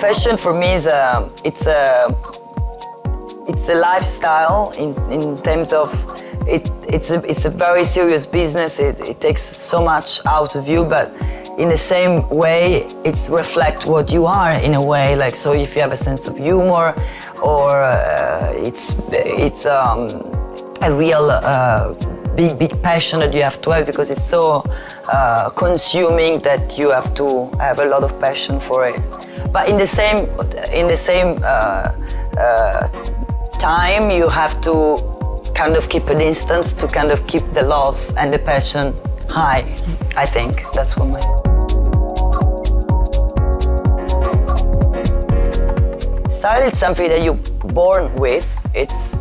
Fashion for me is it's a lifestyle in terms of it's a very serious business. It takes so much out of you, but in the same way, it's reflect what you are in a way. Like, so if you have a sense of humor, or it's a real big passion that you have to have, because it's so consuming that you have to have a lot of passion for it. But in the same time, you have to kind of keep a distance to kind of keep the love and the passion high. I think that's what my... Style is something that you're born with. It's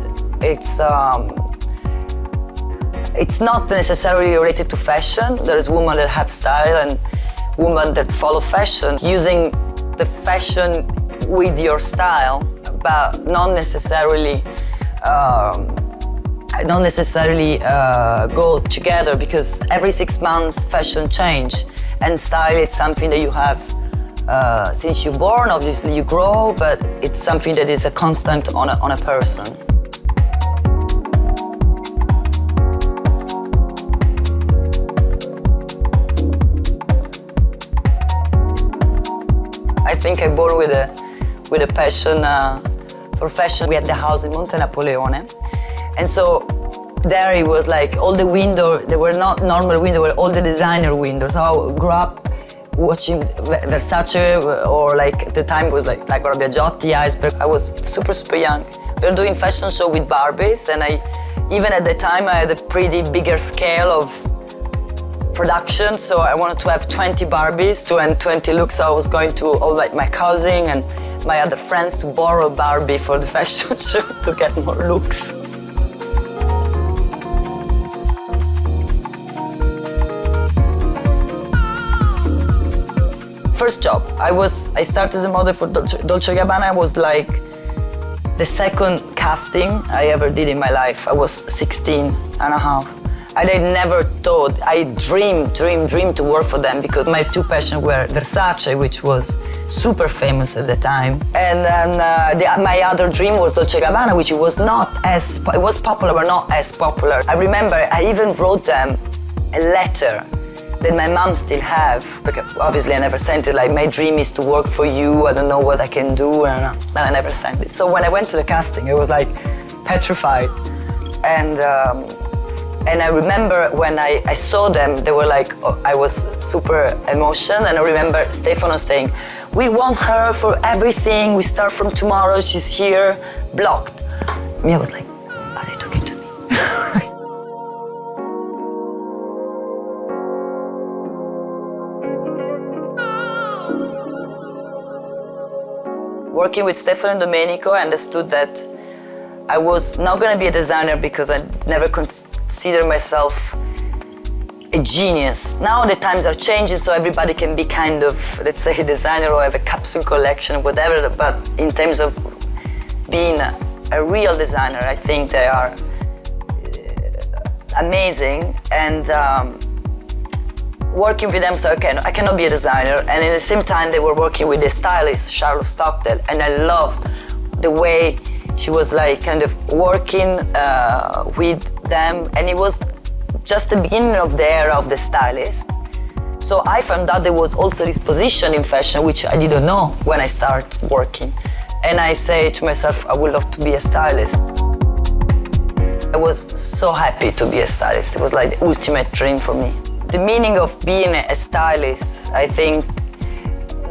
not necessarily related to fashion. There's women that have style and women that follow fashion, using the fashion with your style, but not necessarily go together, because every 6 months fashion change, and style is something that you have since you're born. Obviously you grow, but it's something that is a constant on a person. I think I born with a passion for fashion. We had the house in Monte Napoleone, and so there it was like all the windows, they were not normal windows, they were all the designer windows. So I grew up watching Versace, or like at the time it was like Biagiotti, Iceberg. I was super young. We were doing fashion show with Barbies, and even at the time I had a pretty bigger scale of production, so I wanted to have 20 Barbies and 20 looks. So I was going to all like my cousin and my other friends to borrow Barbie for the fashion show to get more looks. First job, I started as a model for Dolce & Gabbana. I was like the second casting I ever did in my life. I was 16 and a half. I never thought, I dreamed to work for them, because my two passions were Versace, which was super famous at the time, and then my other dream was Dolce & Gabbana, which was it was popular but not as popular. I remember I even wrote them a letter that my mom still have, because obviously I never sent it, like, my dream is to work for you, I don't know what I can do, and I never sent it. So when I went to the casting, I was like petrified, and I remember when I saw them, they were like, I was super emotional, and I remember Stefano saying, "We want her for everything, we start from tomorrow, she's here, blocked." Me, I was like, are they talking to me? Working with Stefano and Domenico, I understood that I was not going to be a designer, because I never consider myself a genius. Now the times are changing, so everybody can be kind of, let's say, a designer or have a capsule collection, whatever, but in terms of being a real designer, I think they are amazing. And working with them, so I cannot be a designer, and at the same time they were working with the stylist, Charlotte Stockdale, and I loved the way she was like kind of working with them, and it was just the beginning of the era of the stylist. So I found out there was also this position in fashion, which I didn't know when I started working. And I say to myself, I would love to be a stylist. I was so happy to be a stylist. It was like the ultimate dream for me. The meaning of being a stylist, I think,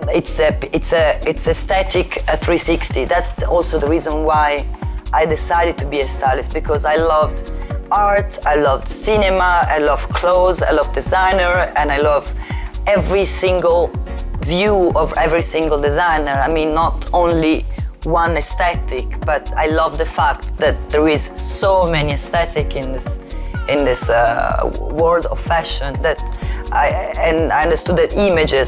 it's aesthetic 360. That's also the reason why I decided to be a stylist, because I loved art, I loved cinema, I love clothes, I love designer, and I love every single view of every single designer. I mean, not only one aesthetic, but I love the fact that there is so many aesthetic in this world of fashion, that I understood that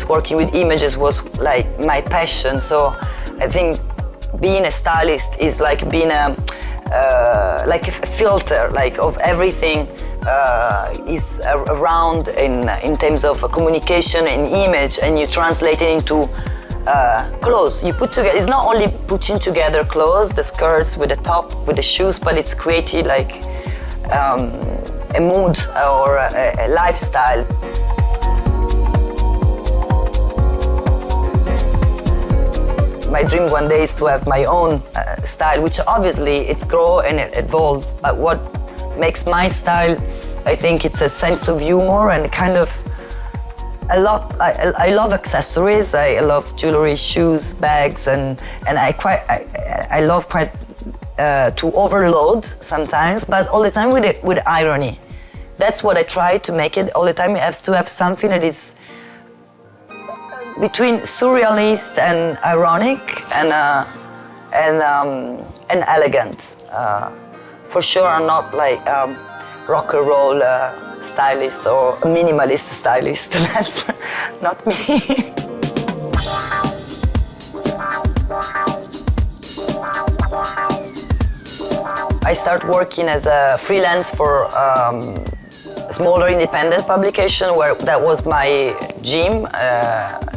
working with images was like my passion. So I think being a stylist is like being like a filter, like of everything is around in terms of communication and image, and you translate it into clothes. You put together. It's not only putting together clothes, the skirts with the top, with the shoes, but it's creating like a mood or a lifestyle. My dream one day is to have my own style, which obviously it grows and it evolves. But what makes my style, I think it's a sense of humor and kind of I love accessories. I love jewelry, shoes, bags, and I love quite to overload sometimes, but all the time with irony. That's what I try to make it all the time. It has to have something that is between surrealist and ironic and elegant. For sure, I'm not like rock and roll stylist or minimalist stylist. That's not me. I started working as a freelance for a smaller independent publication where that was my gym,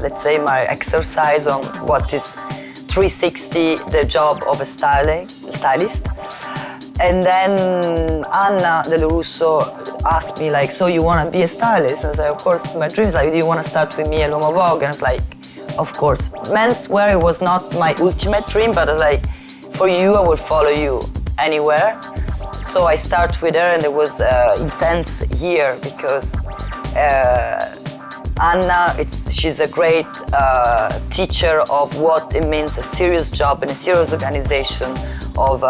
let's say my exercise on what is 360 the job of a stylist. And then Anna Del Russo asked me like, so you want to be a stylist? I said, of course, it's my dream. She's like, do you want to start with me at L'Uomo Vogue? And I was like, of course. Menswear was not my ultimate dream, but I was like, for you, I will follow you anywhere. So I started with her, and it was an intense year because Anna, she's a great teacher of what it means, a serious job and a serious organization of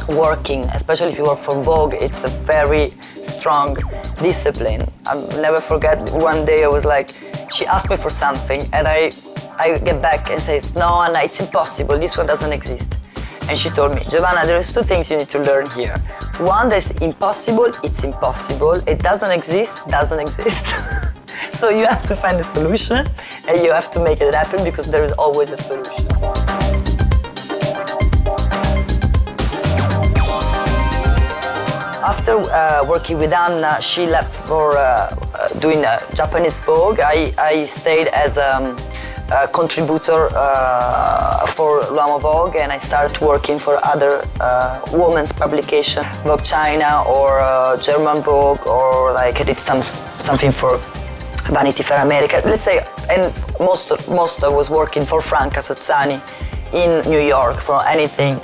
working, especially if you work for Vogue. It's a very strong discipline. I'll never forget one day I was like, she asked me for something and I get back and says, no, Anna, it's impossible, this one doesn't exist. And she told me, Giovanna, there's two things you need to learn here. One, that's impossible, it's impossible. It doesn't exist, doesn't exist. So you have to find a solution and you have to make it happen because there is always a solution. After working with Anna, she left for doing Japanese Vogue. I stayed as a contributor for L'Uomo Vogue, and I started working for other women's publication, Vogue China or German Vogue, or like I did something for Vanity Fair America. Let's say, and most I was working for Franca Sozzani in New York for anything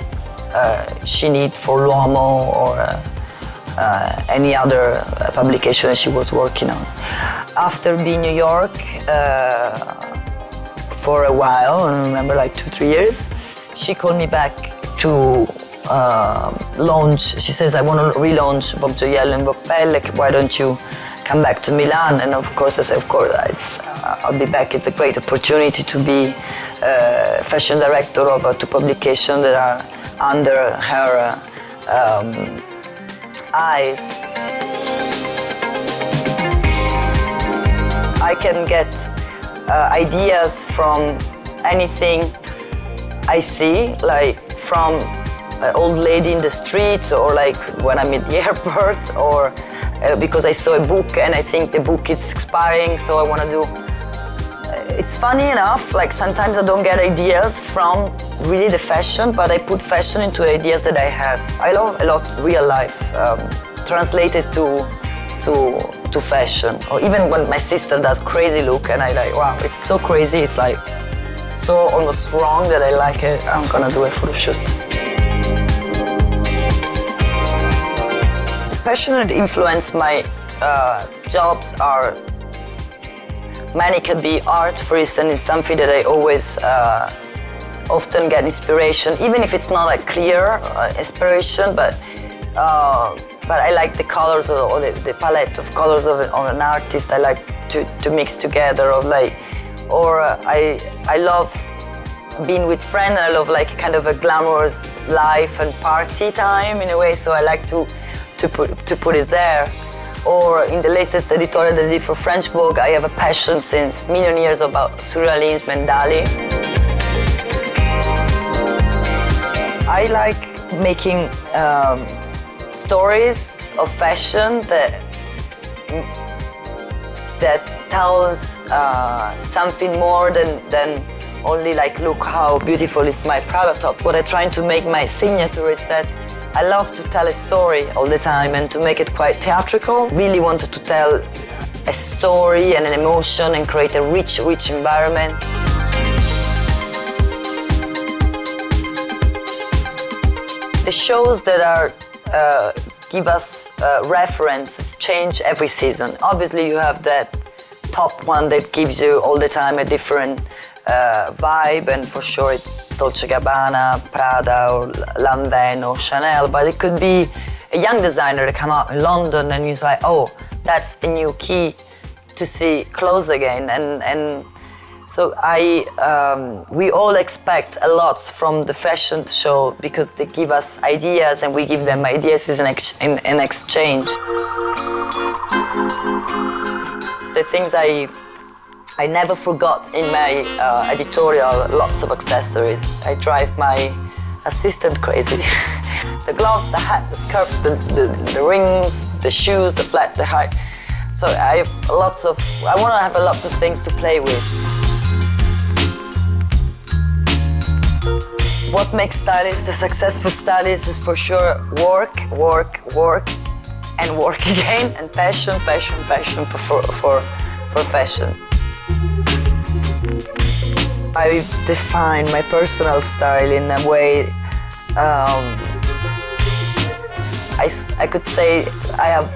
she need for L'Uomo or any other publication that she was working on. After being in New York for a while, I remember like 2-3 years, she called me back to launch. She says, I want to relaunch Vogue Gioiello and Vogue Pelle, why don't you come back to Milan? And of course I said, of course, I'll be back. It's a great opportunity to be fashion director of two publications that are under her eyes. I can get ideas from anything I see, like from an old lady in the street, or like when I'm at the airport, or because I saw a book and I think the book is expiring, so I want to do. It's funny enough, like sometimes I don't get ideas from really the fashion, but I put fashion into ideas that I have. I love a lot real life, translated to fashion. Or even when my sister does crazy look and I like, wow, it's so crazy, it's like so almost wrong that I like it, I'm gonna do a photo shoot. The fashion that influence my jobs are, many can be art, for instance, is something that I always often get inspiration, even if it's not a clear inspiration, but I like the colors or the palette of colors of an artist. I like to mix together, or I love being with friends. I love like kind of a glamorous life and party time in a way. So I like to put it there. Or in the latest editorial that I did for French Vogue, I have a passion since million years about surrealism and Dali. I like making stories of fashion that tells something more than only like, look how beautiful is my Prada top. What I'm trying to make my signature is that I love to tell a story all the time and to make it quite theatrical. Really wanted to tell a story and an emotion and create a rich environment. The shows that are give us references change every season. Obviously, you have that top one that gives you all the time a different vibe, and for sure it's Dolce & Gabbana, Prada, or Lanvin, or Chanel. But it could be a young designer that come out in London, and you're like, oh, that's a new key to see clothes again. And so we all expect a lot from the fashion show because they give us ideas and we give them ideas in exchange. The things I never forgot in my editorial, lots of accessories. I drive my assistant crazy. The gloves, the hat, the scarves, the rings, the shoes, the flat, the high. So I want to have lots of things to play with. What makes stylists a successful stylist is for sure work, and work again, and passion for fashion. I define my personal style in a way, I could say I have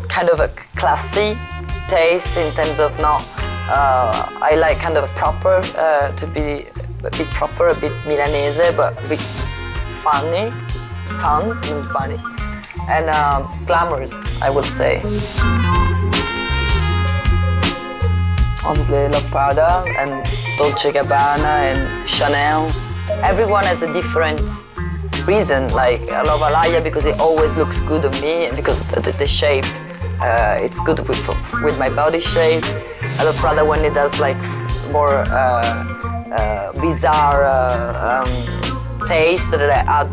kind of a classy taste in terms of I like kind of a proper, to be a bit proper, a bit Milanese, but a bit fun, and funny, and glamorous, I would say. Obviously, I love Prada and Dolce & Gabbana and Chanel. Everyone has a different reason. Like, I love Alaya because it always looks good on me, and because the shape, it's good with my body shape. I love Prada when it does like more bizarre taste that I add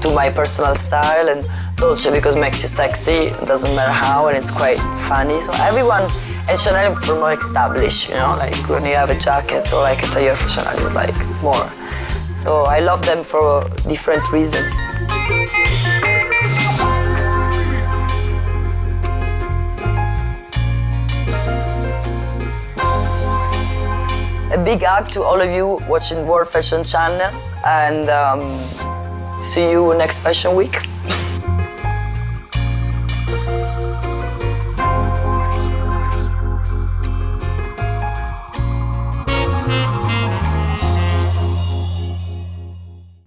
to my personal style, and Dolce because it makes you sexy, it doesn't matter how, and it's quite funny. So everyone, and Chanel are more established, you know, like when you have a jacket or like a tailleur for Chanel, you like more. So I love them for a different reason. A big hug to all of you watching World Fashion Channel, and see you next Fashion Week.